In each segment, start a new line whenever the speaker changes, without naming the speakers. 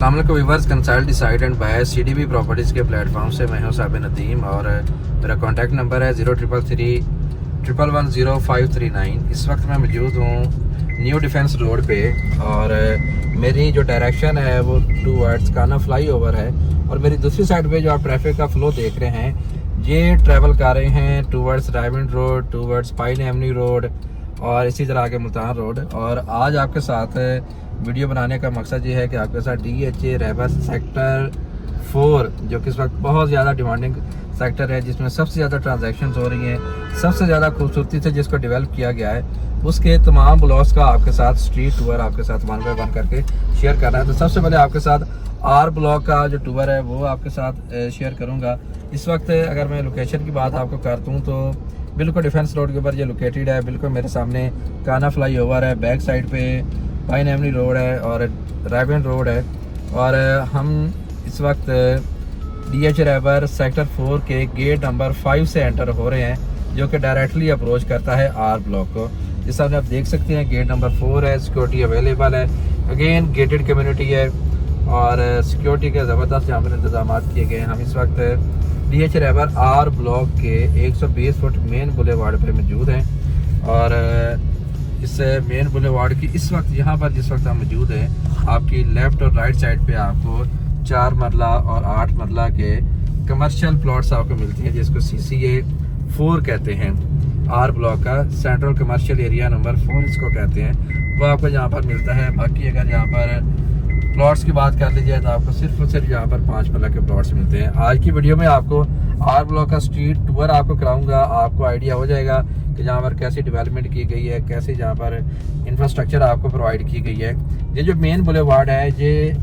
अस्सलाम वालेकुम viewers, consult decide and buy CDB properties के प्लेटफॉर्म से मैं हूं साबिर नदीम और मेरा कॉन्टैक्ट नंबर है 0333110539। इस वक्त मैं मौजूद हूं न्यू डिफेंस रोड पे और मेरी जो डायरेक्शन है वो टूवर्ड्स काना फ्लाई ओवर है और मेरी दूसरी साइड पे जो आप ट्रैफिक का फ्लो देख रहे हैं ये ट्रैवल कर रहे हैं towards Raiwind road, towards pine Avenue road और इसी तरह आगे मुल्तान रोड। और आज आपके साथ वीडियो बनाने का मकसद ये है कि आपके साथ DHA रहबर सेक्टर 4 जो कि इस वक्त बहुत ज़्यादा डिमांडिंग सेक्टर है, जिसमें सबसे ज़्यादा ट्रांजैक्शंस हो रही हैं, सबसे ज़्यादा खूबसूरती से जिसको डेवलप किया गया है, उसके तमाम ब्लॉक्स का आपके साथ स्ट्रीट टूर आपके साथ 1 बाय 1 करके शेयर करना है। तो सबसे पहले आपके साथ R ब्लॉक का जो टूर है वो आपके साथ शेयर करूँगा। इस वक्त अगर मैं लोकेशन की बात आपको कर दूँ तो बिल्कुल डिफेंस रोड के ऊपर ये लोकेटेड है। बिल्कुल मेरे सामने काना फ्लाई ओवर है, बैक साइड पे पाइन एवेन्यू रोड है और रायविंड रोड है और हम इस वक्त DHA रहबर सेक्टर 4 के गेट नंबर 5 से एंटर हो रहे हैं, जो कि डायरेक्टली अप्रोच करता है R ब्लॉक को। जिस तरह आप देख सकते हैं गेट नंबर 4 है, सिक्योरिटी अवेलेबल है, अगेन गेटेड कम्युनिटी है और सिक्योरिटी के ज़बरदस्त यहाँ पर इंतजाम किए गए हैं। हम इस वक्त DHA रहबर R ब्लॉक के 120 फुट मेन बुलेवार्ड पर मौजूद हैं और इस मेन बुलेवार्ड की इस वक्त यहाँ पर जिस वक्त हम मौजूद हैं, आपकी लेफ़्ट और राइट साइड पे आपको 4 मरला और 8 मरला के कमर्शियल प्लॉट्स आपको मिलती हैं, जिसको CCA 4 कहते हैं। R ब्लॉक का सेंट्रल कमर्शियल एरिया नंबर 4 इसको कहते हैं, वो आपको यहाँ पर मिलता है। बाकी अगर यहाँ पर प्लॉट्स की बात कर लीजिए तो आपको सिर्फ और सिर्फ यहाँ पर 5 मरला के प्लॉट्स मिलते हैं। आज की वीडियो में आपको R ब्लॉक का स्ट्रीट टूर आपको कराऊंगा, आपको आइडिया हो जाएगा कि जहाँ पर कैसी डेवलपमेंट की गई है, कैसे जहाँ पर इंफ्रास्ट्रक्चर आपको प्रोवाइड की गई है। ये जो मेन बुलेवार्ड है ये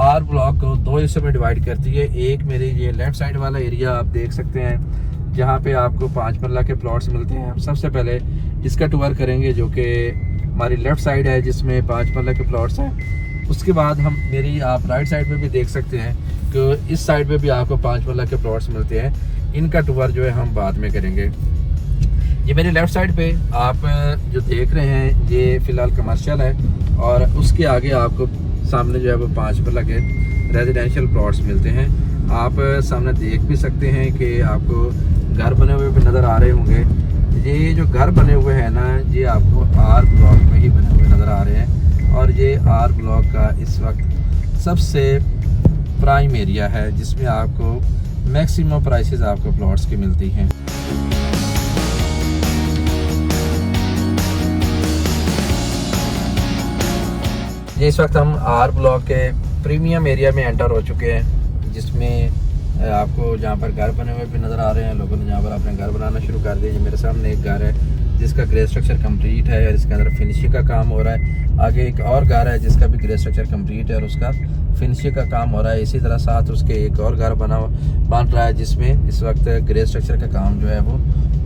R ब्लॉक को 2 हिस्सों में डिवाइड करती है। एक मेरी ये लेफ्ट साइड वाला एरिया आप देख सकते हैं, जहाँ पे आपको 5 मरला के प्लॉट्स मिलते हैं। हम सबसे पहले इसका टूर करेंगे जो कि हमारी लेफ्ट साइड है, जिसमें 5 मरला के प्लॉट्स हैं। उसके बाद हम मेरी आप राइट साइड पे भी देख सकते हैं कि इस साइड पे भी आपको 5 मरला के प्लॉट्स मिलते हैं। इनका टूर जो है हम बाद में करेंगे। ये मेरी लेफ़्ट साइड पे आप जो देख रहे हैं ये फ़िलहाल कमर्शियल है और उसके आगे आपको सामने जो है वो 5 मरला के रेजिडेंशियल प्लॉट्स मिलते हैं। आप सामने देख भी सकते हैं कि आपको घर बने हुए भी नज़र आ रहे होंगे। ये जो घर बने हुए हैं ना, ये आपको R ब्लॉक में ही बने हुए नज़र आ रहे हैं और ये R ब्लॉक का इस वक्त सबसे प्राइम एरिया है, जिसमें आपको मैक्सिमम प्राइसेस आपको प्लॉट्स की मिलती हैं। ये इस वक्त हम R ब्लॉक के प्रीमियम एरिया में एंटर हो चुके हैं, जिसमें आपको जहाँ पर घर बने हुए भी नज़र आ रहे हैं। लोगों ने जहाँ पर अपने घर बनाना शुरू कर दिए। मेरे सामने एक घर है जिसका ग्रे स्ट्रक्चर कंप्लीट है और इसके अंदर फिनिशिंग का काम हो रहा है। आगे एक और घर है जिसका भी ग्रे स्ट्रक्चर कंप्लीट है और उसका फिनिशिंग का काम हो रहा है। इसी तरह साथ उसके एक और घर बन रहा है जिसमें इस वक्त ग्रे स्ट्रक्चर का काम जो है वो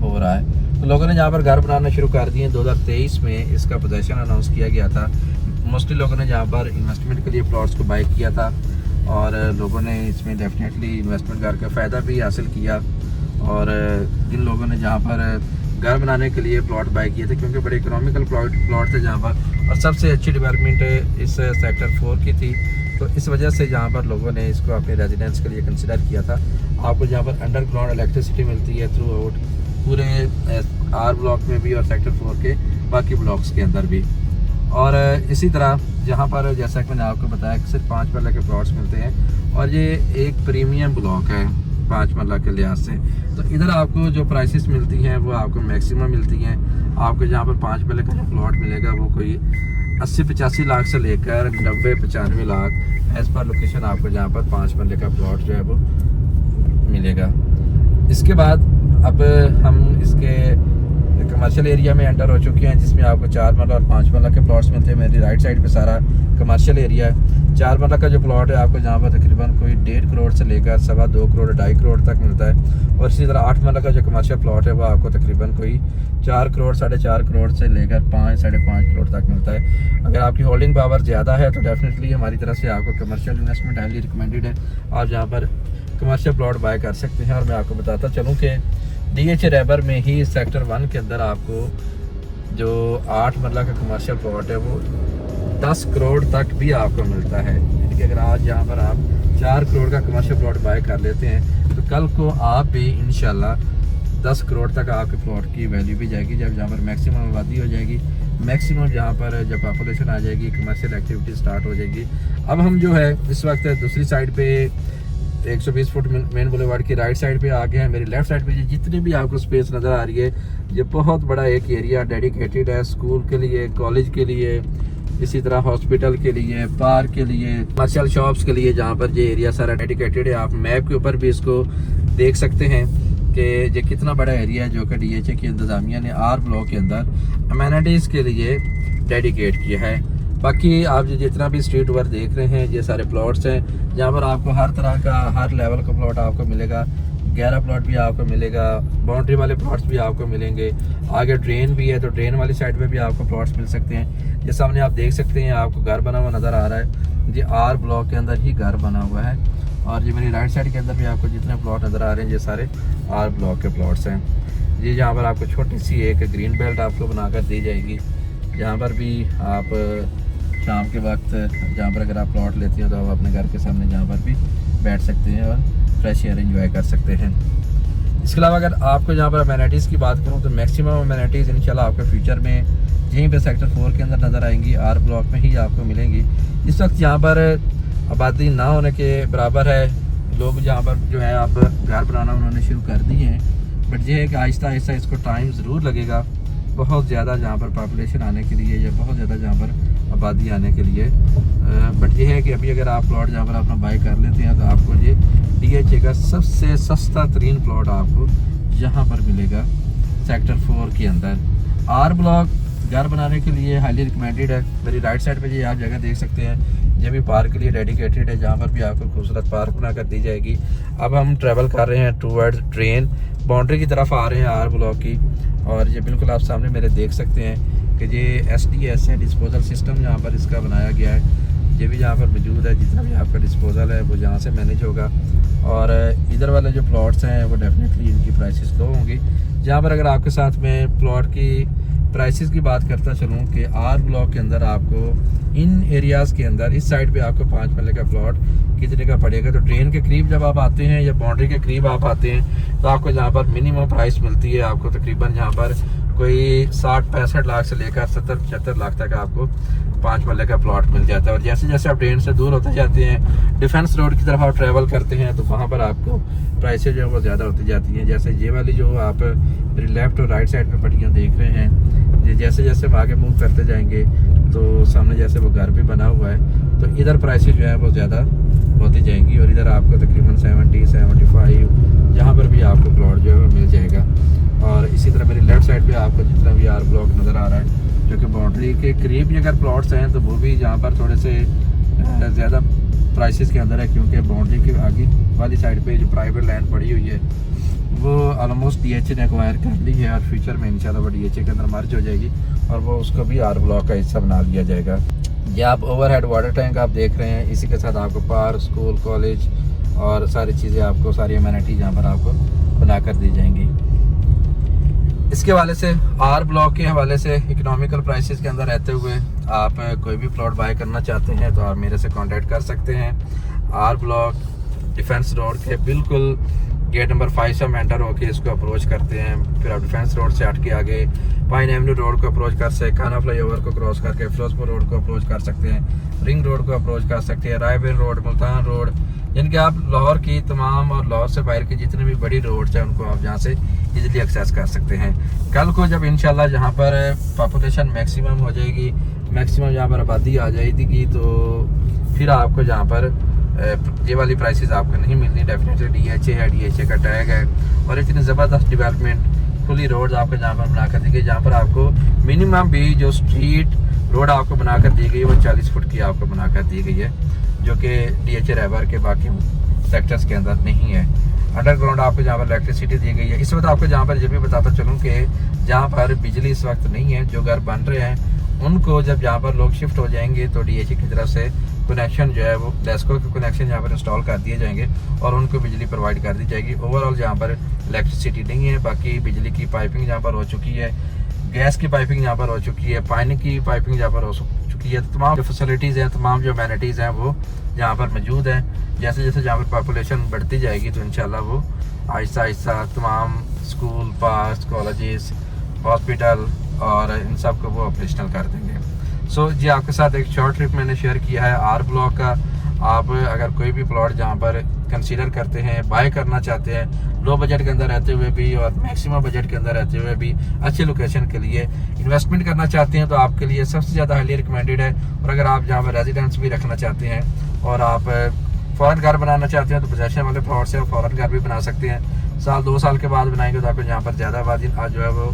हो रहा है। तो लोगों ने यहाँ पर घर बनाना शुरू कर दिए। 2023 में इसका पोजेसन अनाउंस किया गया था। मोस्टली लोगों ने यहाँ पर इन्वेस्टमेंट के लिए प्लॉट्स को बाई किया था और लोगों ने इसमें डेफिनेटली इन्वेस्टमेंट करके फ़ायदा भी हासिल किया। और जिन लोगों ने जहाँ पर घर बनाने के लिए प्लॉट बाई किए थे, क्योंकि बड़े इकोनॉमिकल प्लॉट थे जहाँ पर, और सबसे अच्छी डेवलपमेंट इस सेक्टर 4 की थी, तो इस वजह से जहाँ पर लोगों ने इसको अपने रेजिडेंस के लिए कंसिडर किया था। आपको जहाँ पर अंडरग्राउंड इलेक्ट्रिसिटी मिलती है थ्रू आउट पूरे R ब्लॉक में भी और सेक्टर 4 के बाकी ब्लॉक्स के अंदर भी। और इसी तरह जहाँ पर जैसा कि मैंने आपको बताया कि सिर्फ 5 मरला के प्लॉट्स मिलते हैं और ये एक प्रीमियम ब्लॉक है 5 मरला के लिहाज से। तो इधर आपको जो प्राइसेस मिलती हैं वो आपको मैक्सिमम मिलती हैं। आपको जहाँ पर 5 मरले का जो प्लॉट मिलेगा वो कोई 80-85 लाख से लेकर 90-95 लाख एज़ पर लोकेशन आपको जहाँ पर 5 मरले का प्लॉट जो है वो मिलेगा। इसके बाद अब हम इसके कमर्शियल एरिया में एंटर हो चुके हैं, जिसमें आपको 4 मरला और 5 मरला के प्लॉट्स मिलते हैं। मेरी राइट साइड पे सारा कमर्शियल एरिया है। 4 मरला का जो प्लॉट है आपको जहाँ पर तकरीबन कोई 1.5 करोड़ से लेकर 2.25 करोड़ 2.5 करोड़ तक मिलता है। और इसी तरह 8 मरला का जो कमर्शियल प्लॉट है वो आपको तकरीबन कोई 4 करोड़ 4.5 करोड़ से लेकर 5-5.5 करोड़ तक मिलता है। अगर आपकी होल्डिंग पावर ज़्यादा है तो डेफिनेटली हमारी तरफ से आपको कमर्शियल इन्वेस्टमेंट हाईली रिकमेंडेड है। आप जहाँ पर कमर्शियल प्लॉट बाय कर सकते हैं। और मैं आपको बताता चलूँ कि DHA रहबर में ही सेक्टर 1 के अंदर आपको जो 8 मरला का कमर्शियल प्लॉट है वो 10 करोड़ तक भी आपको मिलता है। कि अगर आज यहाँ पर आप 4 करोड़ का कमर्शियल प्लॉट बाय कर लेते हैं तो कल को आप भी इंशाल्लाह 10 करोड़ तक आपके प्लॉट की वैल्यू भी जाएगी, जब जहाँ पर मैक्सिमम आबादी हो जाएगी, मैक्सिमम जहाँ पर जब पॉपुलेशन आ जाएगी, कमर्शियल एक्टिविटी स्टार्ट हो जाएगी। अब हम जो है इस वक्त दूसरी साइड पे 120 फुट मेन बुलेवार्ड की राइट साइड पे आ गए हैं। मेरी लेफ्ट साइड पे जितनी भी आपको स्पेस नज़र आ रही है, ये बहुत बड़ा एक एरिया डेडिकेटेड है स्कूल के लिए, कॉलेज के लिए, इसी तरह हॉस्पिटल के लिए, पार्क के लिए, कमर्शियल शॉप्स के लिए, जहाँ पर ये एरिया सारा डेडिकेटेड है। आप मैप के ऊपर भी इसको देख सकते हैं कि ये कितना बड़ा एरिया है जो कि DHA की इंतज़ामिया ने आर ब्लॉक के अंदर अमेनिटीज़ के लिए डेडिकेट किया है। बाकी आप जो जितना भी स्ट्रीट वर्क देख रहे हैं, ये सारे प्लॉट्स हैं जहाँ पर आपको हर तरह का, हर लेवल का प्लॉट आपको मिलेगा। 11 प्लॉट भी आपको मिलेगा, बाउंड्री वाले प्लॉट्स भी आपको मिलेंगे, आगे ड्रेन भी है तो ड्रेन वाली साइड पे भी आपको प्लॉट्स मिल सकते हैं। ये सामने आप देख सकते हैं, आपको घर बना हुआ नज़र आ रहा है, ये आर ब्लॉक के अंदर ही घर बना हुआ है। और ये मेरी राइट साइड के अंदर भी आपको जितने प्लॉट नज़र आ रहे हैं, ये सारे आर ब्लॉक के प्लॉट्स हैं। ये जहाँ पर आपको छोटी सी एक ग्रीन बेल्ट आपको बनाकर दी जाएगी, जहाँ पर भी आप शाम के वक्त जहाँ पर अगर आप प्लॉट लेती हैं तो आप अपने घर के सामने जहाँ पर भी बैठ सकते हैं और फ्रेश एयर एंजॉय कर सकते हैं। इसके अलावा अगर आपको जहाँ पर अमेनिटीज़ की बात करूँ तो मैक्सिमम अमेनिटीज़ इंशाल्लाह आपके फ्यूचर में यहीं पे सेक्टर 4 के अंदर नज़र आएंगी, आर ब्लॉक में ही आपको मिलेंगी। इस वक्त यहाँ पर आबादी ना होने के बराबर है, लोग जहाँ पर जो है आप घर बनाना उन्होंने शुरू कर दिए हैं, बट ये है कि आहिस्ता आहिस्ता इसको टाइम ज़रूर लगेगा बहुत ज़्यादा जहाँ पर पॉपुलेशन आने के लिए, या बहुत ज़्यादा जहाँ पर आबादी आने के लिए। बट ये है कि अभी अगर आप प्लॉट जहाँ पर अपना बाई कर लेते हैं तो आपको ये DHA का सबसे सस्ता तरीन प्लॉट आपको यहाँ पर मिलेगा सेक्टर 4 के अंदर। आर ब्लॉक घर बनाने के लिए हाईली रिकमेंडेड है। मेरी राइट साइड पे ये आप जगह देख सकते हैं, ये भी पार्क के लिए डेडिकेटेड है, जहाँ पर भी आपको खूबसूरत पार्क बना कर दी जाएगी। अब हम ट्रैवल कर रहे हैं टूवर्ड्स ट्रेन बाउंड्री की तरफ आ रहे हैं आर ब्लॉक की, और ये बिल्कुल आप सामने मेरे देख सकते हैं कि ये SDS है, डिस्पोजल सिस्टम यहाँ पर इसका बनाया गया है। ये भी यहाँ पर मौजूद है, जितना भी आपका डिस्पोजल है वो यहाँ से मैनेज होगा। और इधर वाले जो प्लॉट्स हैं वो डेफिनेटली इनकी प्राइसेस लो होंगी। जहाँ पर अगर आपके साथ में प्लॉट की प्राइसेस की बात करता चलूँ कि आर ब्लॉक के अंदर आपको इन एरियाज़ के अंदर इस साइड पे आपको 5 मरले का प्लॉट कितने का पड़ेगा, तो ट्रेन के करीब जब आप आते हैं या बाउंड्री के करीब आप आते हैं तो आपको जहाँ पर मिनिमम प्राइस मिलती है, आपको तकरीबन जहाँ पर कोई 60-65 लाख से लेकर 70-75 लाख तक आपको 5 मरले का प्लॉट मिल जाता है। और जैसे जैसे आप ट्रेन से दूर होते जाते हैं, डिफेंस रोड की तरफ आप ट्रैवल करते हैं, तो वहाँ पर आपको प्राइसेज जो है वो ज़्यादा होती जाती हैं। जैसे ये वाली जो आप मेरी लेफ्ट और राइट साइड पे पट्टियाँ देख रहे हैं, ये जैसे जैसे हम आगे मूव करते जाएंगे तो सामने जैसे वो घर भी बना हुआ है, तो इधर प्राइसेज जो है वो ज़्यादा होती जाएंगी, और इधर आपको तकरीबन 70-75 जहाँ पर भी आपको प्लॉट जो है वो मिल जाएगा। और इसी तरह मेरी लेफ्ट साइड पे आपको जितना भी आर ब्लॉक नज़र आ रहा है, जो कि बाउंड्री के करीब भी अगर प्लॉट्स हैं तो वो भी जहाँ पर थोड़े से ज़्यादा प्राइसेस के अंदर है, क्योंकि बाउंड्री के आगे वाली साइड पे जो प्राइवेट लैंड पड़ी हुई है वो ऑलमोस्ट DHA ने एक्वायर कर ली है, और फ्यूचर में इंशाल्लाह वो DHA के अंदर मर्ज हो जाएगी और वो उसको भी आर ब्लॉक का हिस्सा बना लिया जाएगा। ये आप ओवरहेड वाटर टैंक आप देख रहे हैं, इसी के साथ आपको पार्क, स्कूल, कॉलेज और सारी चीज़ें आपको, सारी अमेनिटीज यहाँ पर आपको बना कर दी जाएंगी। इसके हवाले से, आर ब्लॉक के हवाले से, इकोनॉमिकल प्राइसेस के अंदर रहते हुए आप कोई भी प्लॉट बाय करना चाहते हैं तो आप मेरे से कांटेक्ट कर सकते हैं। आर ब्लॉक डिफेंस रोड के बिल्कुल गेट नंबर 5 से हम एंटर होकर इसको अप्रोच करते हैं, फिर आप डिफेंस रोड से हट के आगे पाइन एवेन्यू रोड को अप्रोच कर सकते हैं, खाना फ्लाईओवर को क्रॉस करके फिरोजपुर रोड को अप्रोच कर सकते हैं, रिंग रोड को अप्रोच कर सकते हैं, रायबेन रोड, मुल्तान रोड, यानी कि आप लाहौर की तमाम और लाहौर से बाहर की जितने भी बड़ी रोड्स हैं उनको आप यहाँ से इजीली एक्सेस कर सकते हैं। कल को जब इंशाल्लाह जहाँ पर पॉपुलेशन मैक्सिमम हो जाएगी, मैक्सिमम यहाँ पर आबादी आ जाएगी, तो फिर आपको जहाँ पर ये वाली प्राइसेस आपको नहीं मिलनी। डेफिनेटली DHA है, DHA का टैग है, और इतनी ज़बरदस्त डेवलपमेंट खुली रोड आपको जहाँ पर बना कर दी गई, जहाँ पर आपको मिनिमम भी जो स्ट्रीट रोड आपको बना कर दी गई वो 40 फुट की आपको बना कर दी गई है, जो कि DHA रैबर के बाकी सेक्टर्स के अंदर नहीं है। अंडरग्राउंड आपको जहाँ पर इलेक्ट्रिसिटी दी गई है। इस वक्त आपको जहाँ पर ये भी बताता चलूँ कि जहाँ पर बिजली इस वक्त नहीं है, जो घर बन रहे हैं उनको जब यहाँ पर लोग शिफ्ट हो जाएंगे तो DHA की तरफ से कनेक्शन जो है वो डेस्को के कनेक्शन यहाँ पर इंस्टॉल कर दिए जाएंगे और उनको बिजली प्रोवाइड कर दी जाएगी। ओवरऑल यहाँ पर इलेक्ट्रिसिटी नहीं है, बाकी बिजली की पाइपिंग यहाँ पर हो चुकी है, गैस की पाइपिंग यहाँ पर हो चुकी है, पानी की पाइपिंग यहाँ पर हो चुकी होती है। तो तमाम जो फैसिलिटीज़ हैं, तमाम जो अमेनिटीज़ हैं वो यहाँ पर मौजूद हैं। जैसे जैसे यहाँ पर पॉपुलेशन बढ़ती जाएगी तो इंशाल्लाह वो आहिस्ता आहिस्ता तमाम स्कूल, पार्क, कॉलेजेस, हॉस्पिटल और इन सब को वो ऑपरेशनल कर देंगे। सो जी आपके साथ एक शॉर्ट ट्रिप मैंने शेयर किया है आर ब्लॉक का। आप अगर कोई भी प्लॉट जहाँ पर कंसीडर करते हैं, बाय करना चाहते हैं, लो बजट के अंदर रहते हुए भी और मैक्सिमम बजट के अंदर रहते हुए भी अच्छे लोकेशन के लिए इन्वेस्टमेंट करना चाहते हैं तो आपके लिए सबसे ज़्यादा हाईली रिकमेंडेड है। और अगर आप जहाँ पर रेजिडेंस भी रखना चाहते हैं और आप फ़ौरन घर बनाना चाहते हैं तो पोजेशन वाले प्लॉट से आप फ़ौरन घर भी बना सकते हैं। साल 2 साल के बाद बनाएंगे तो आपको यहाँ पर ज़्यादा आबादी जो है वो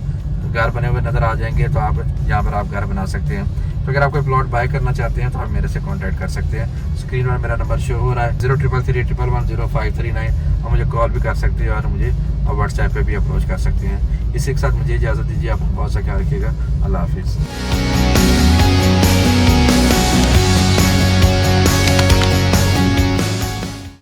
घर बने हुए नज़र आ जाएंगे, तो आप यहाँ पर आप घर बना सकते हैं। तो अगर आप कोई प्लॉट बाय करना चाहते हैं तो आप मेरे से कांटेक्ट कर सकते हैं। स्क्रीन पर मेरा नंबर शो हो रहा है 0333110539, और मुझे कॉल भी कर सकते हैं और मुझे व्हाट्सएप पे भी अप्रोच कर सकते हैं। इसी के साथ मुझे इजाज़त दीजिए। आप बहुत सा ख्याल रखिएगा। अल्लाह हाफिज़।